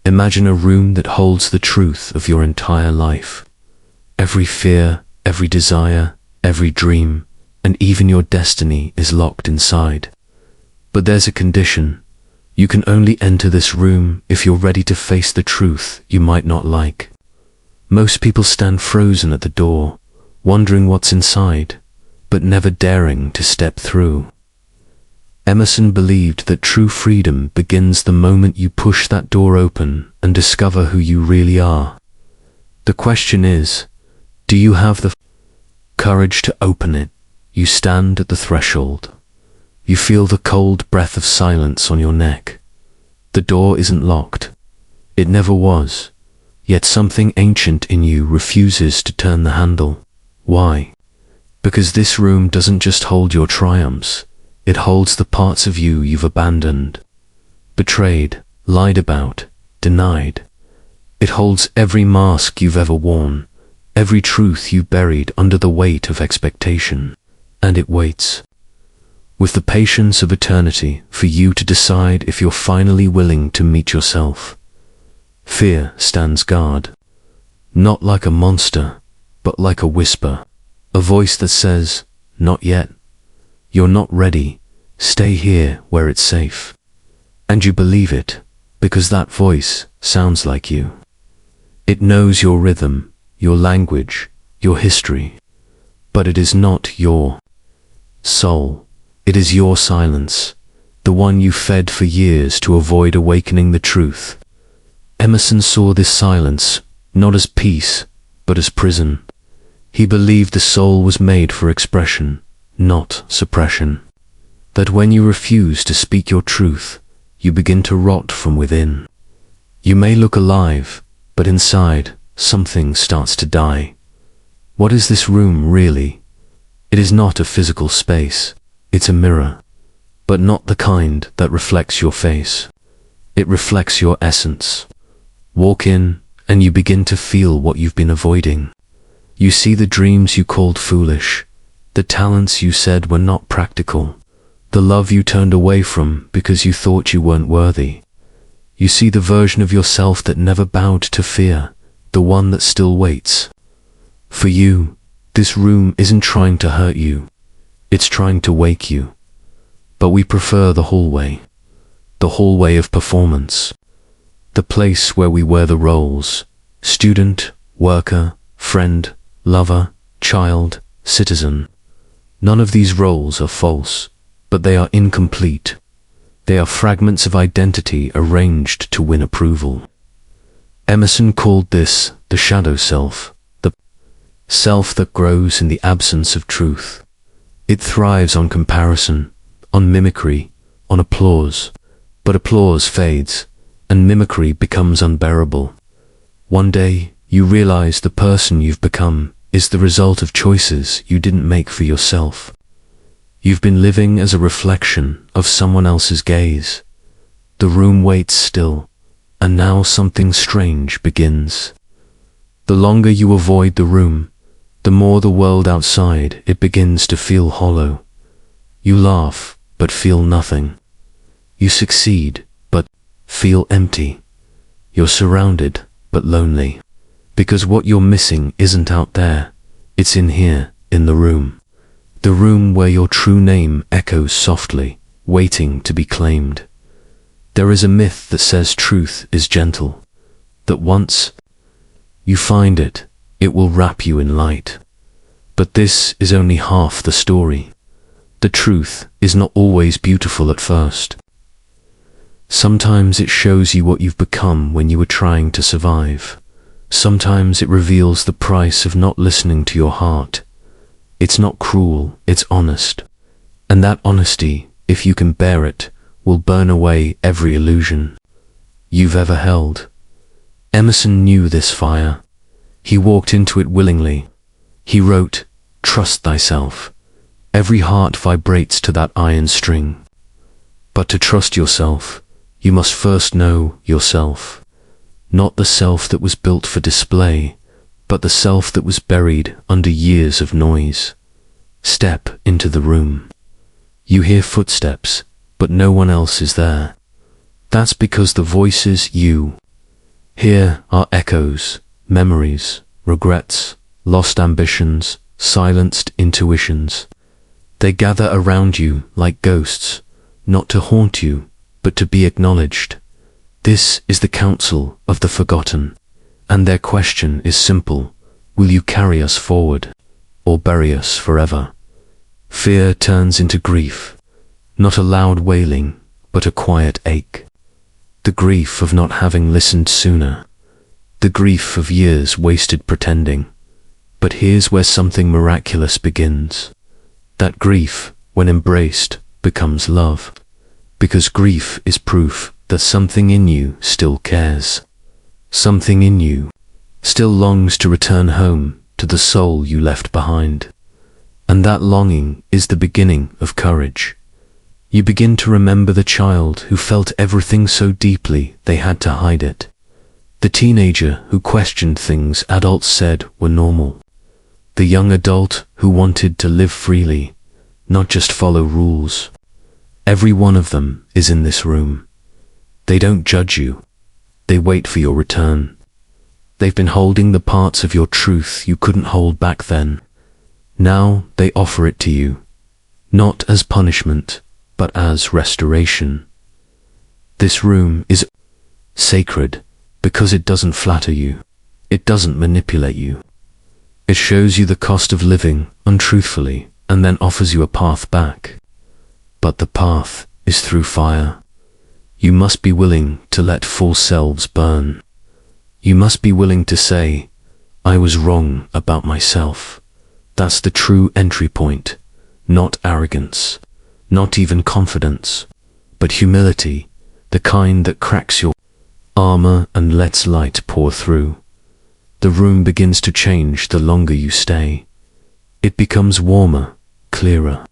Imagine a room that holds the truth of your entire life. Every fear, every desire, every dream, and even your destiny is locked inside. But there's a condition. You can only enter this room if you're ready to face the truth you might not like. Most people stand frozen at the door, wondering what's inside, but never daring to step through. Emerson believed that true freedom begins the moment you push that door open and discover who you really are. The question is, do you have the courage to open it? You stand at the threshold. You feel the cold breath of silence on your neck. The door isn't locked. It never was. Yet something ancient in you refuses to turn the handle. Why? Because this room doesn't just hold your triumphs. It holds the parts of you you've abandoned, betrayed, lied about, denied. It holds every mask you've ever worn, every truth you buried under the weight of expectation. And it waits, with the patience of eternity, for you to decide if you're finally willing to meet yourself. Fear stands guard, not like a monster, but like a whisper, a voice that says, "Not yet. You're not ready. Stay here where it's safe." And you believe it, because that voice sounds like you. It knows your rhythm, your language, your history, but it is not your soul. It is your silence, the one you fed for years to avoid awakening the truth. Emerson saw this silence not as peace, but as prison. He believed the soul was made for expression, not suppression. That when you refuse to speak your truth, you begin to rot from within. You may look alive, but inside, something starts to die. What is this room really? It is not a physical space. It's a mirror, but not the kind that reflects your face. It reflects your essence. Walk in, and you begin to feel what you've been avoiding. You see the dreams you called foolish, the talents you said were not practical, the love you turned away from because you thought you weren't worthy. You see the version of yourself that never bowed to fear, the one that still waits. For you, this room isn't trying to hurt you, it's trying to wake you. But we prefer the hallway of performance, the place where we wear the roles: student, worker, friend, lover, child, citizen. None of these roles are false, but they are incomplete. They are fragments of identity arranged to win approval. Emerson called this the shadow self, the self that grows in the absence of truth. It thrives on comparison, on mimicry, on applause. But applause fades, and mimicry becomes unbearable. One day, you realize the person you've become is the result of choices you didn't make for yourself. You've been living as a reflection of someone else's gaze. The room waits still, and now something strange begins. The longer you avoid the room, the more the world outside it begins to feel hollow. You laugh, but feel nothing. You succeed, but feel empty. You're surrounded, but lonely. Because what you're missing isn't out there, it's in here, in the room. The room where your true name echoes softly, waiting to be claimed. There is a myth that says truth is gentle, that once you find it, it will wrap you in light. But this is only half the story. The truth is not always beautiful at first. Sometimes it shows you what you've become when you were trying to survive. Sometimes it reveals the price of not listening to your heart. It's not cruel, it's honest. And that honesty, if you can bear it, will burn away every illusion you've ever held. Emerson knew this fire. He walked into it willingly. He wrote, "Trust thyself." Every heart vibrates to that iron string. But to trust yourself, you must first know yourself. Not the self that was built for display, but the self that was buried under years of noise. Step into the room. You hear footsteps, but no one else is there. That's because the voices you Here are echoes, memories, regrets, lost ambitions, silenced intuitions. They gather around you like ghosts, not to haunt you, but to be acknowledged. This is the counsel of the forgotten, and their question is simple: will you carry us forward, or bury us forever? Fear turns into grief, not a loud wailing, but a quiet ache. The grief of not having listened sooner, the grief of years wasted pretending. But here's where something miraculous begins. That grief, when embraced, becomes love, because grief is proof that something in you still cares. Something in you still longs to return home to the soul you left behind. And that longing is the beginning of courage. You begin to remember the child who felt everything so deeply they had to hide it. The teenager who questioned things adults said were normal. The young adult who wanted to live freely, not just follow rules. Every one of them is in this room. They don't judge you. They wait for your return. They've been holding the parts of your truth you couldn't hold back then. Now they offer it to you, not as punishment, but as restoration. This room is sacred because it doesn't flatter you. It doesn't manipulate you. It shows you the cost of living untruthfully and then offers you a path back. But the path is through fire. You must be willing to let false selves burn. You must be willing to say, I was wrong about myself. That's the true entry point, not arrogance, not even confidence, but humility, the kind that cracks your armor and lets light pour through. The room begins to change the longer you stay. It becomes warmer, clearer,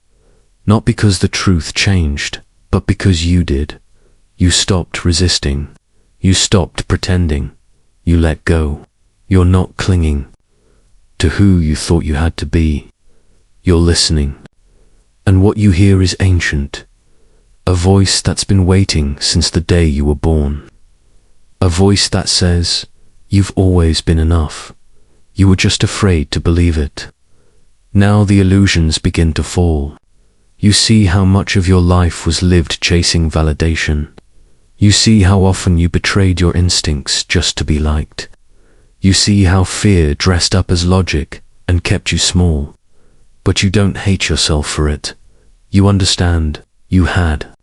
not because the truth changed, but because you did. You stopped resisting. You stopped pretending. You let go. You're not clinging to who you thought you had to be. You're listening. And what you hear is ancient. A voice that's been waiting since the day you were born. A voice that says, you've always been enough. You were just afraid to believe it. Now the illusions begin to fall. You see how much of your life was lived chasing validation. You see how often you betrayed your instincts just to be liked. You see how fear dressed up as logic and kept you small. But you don't hate yourself for it. You understand you had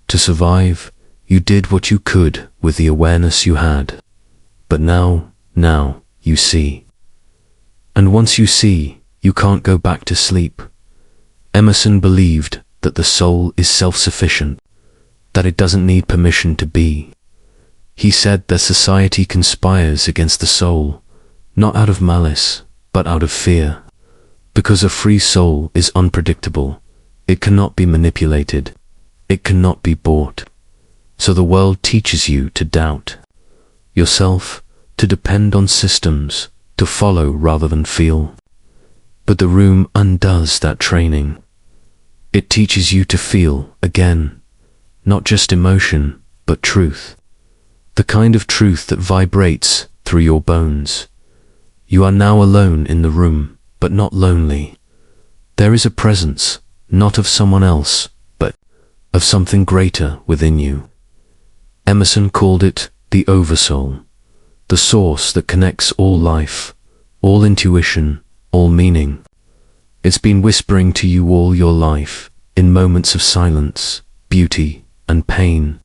to survive. You did what you could with the awareness you had. But now you see. And once you see, you can't go back to sleep. Emerson believed that the soul is self-sufficient, that it doesn't need permission to be. He said that society conspires against the soul, not out of malice, but out of fear. Because a free soul is unpredictable. It cannot be manipulated. It cannot be bought. So the world teaches you to doubt yourself, to depend on systems, to follow rather than feel. But the room undoes that training. It teaches you to feel again, not just emotion, but truth. The kind of truth that vibrates through your bones. You are now alone in the room, but not lonely. There is a presence, not of someone else, but of something greater within you. Emerson called it the Oversoul, the source that connects all life, all intuition, all meaning. It's been whispering to you all your life, in moments of silence, beauty, and pain.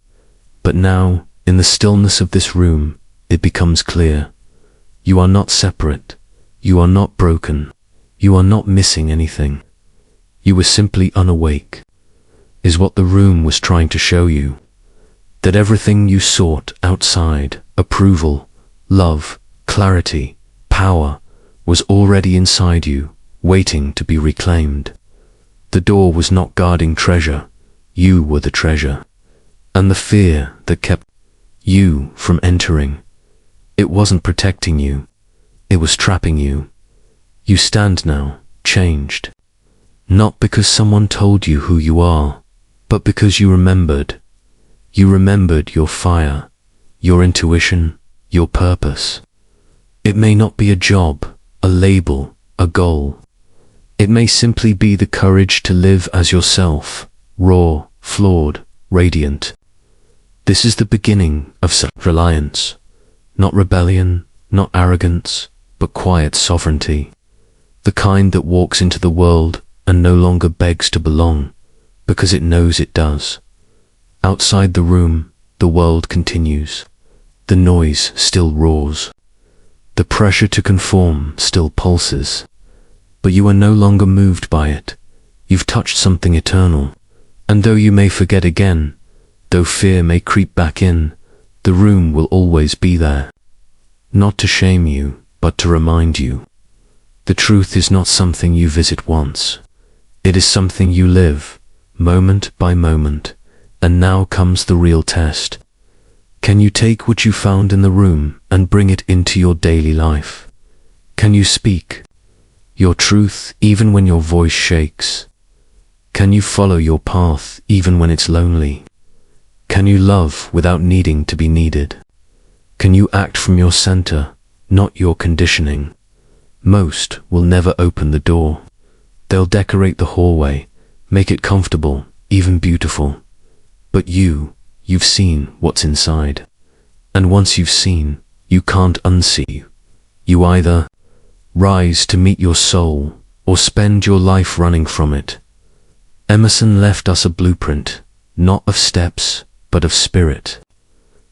But now, in the stillness of this room, it becomes clear. You are not separate. You are not broken. You are not missing anything. You were simply unawake, is what the room was trying to show you. That everything you sought outside, approval, love, clarity, power, was already inside you, waiting to be reclaimed. The door was not guarding treasure. You were the treasure. And the fear that kept you from entering, it wasn't protecting you. It was trapping you. You stand now, changed. Not because someone told you who you are, but because you remembered. You remembered your fire, your intuition, your purpose. It may not be a job, a label, a goal. It may simply be the courage to live as yourself, raw, flawed, radiant. This is the beginning of self-reliance. Not rebellion, not arrogance, but quiet sovereignty. The kind that walks into the world and no longer begs to belong, because it knows it does. Outside the room, the world continues. The noise still roars. The pressure to conform still pulses. But you are no longer moved by it. You've touched something eternal. And though you may forget again, though fear may creep back in, the room will always be there. Not to shame you, but to remind you. The truth is not something you visit once. It is something you live, moment by moment. And now comes the real test. Can you take what you found in the room and bring it into your daily life? Can you speak your truth even when your voice shakes? Can you follow your path even when it's lonely? Can you love without needing to be needed? Can you act from your center, not your conditioning? Most will never open the door. They'll decorate the hallway, make it comfortable, even beautiful. But you've seen what's inside. And once you've seen, you can't unsee. You either rise to meet your soul or spend your life running from it. Emerson left us a blueprint, not of steps, but of spirit.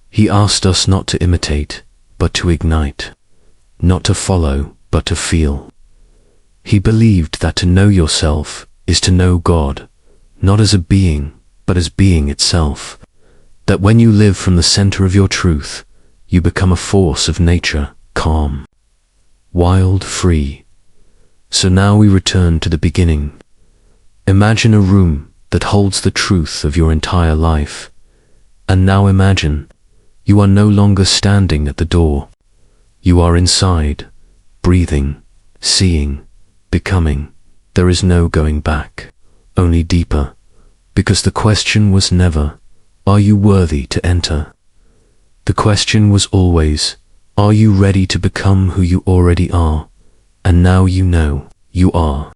He asked us not to imitate, but to ignite. Not to follow, but to feel. He believed that to know yourself is to know God, not as a being, but as being itself. That when you live from the center of your truth, you become a force of nature, calm, wild, free. So now we return to the beginning. Imagine a room that holds the truth of your entire life. And now imagine, you are no longer standing at the door. You are inside, breathing, seeing, becoming. There is no going back, only deeper. Because the question was never, are you worthy to enter? The question was always, are you ready to become who you already are? And now you know you are.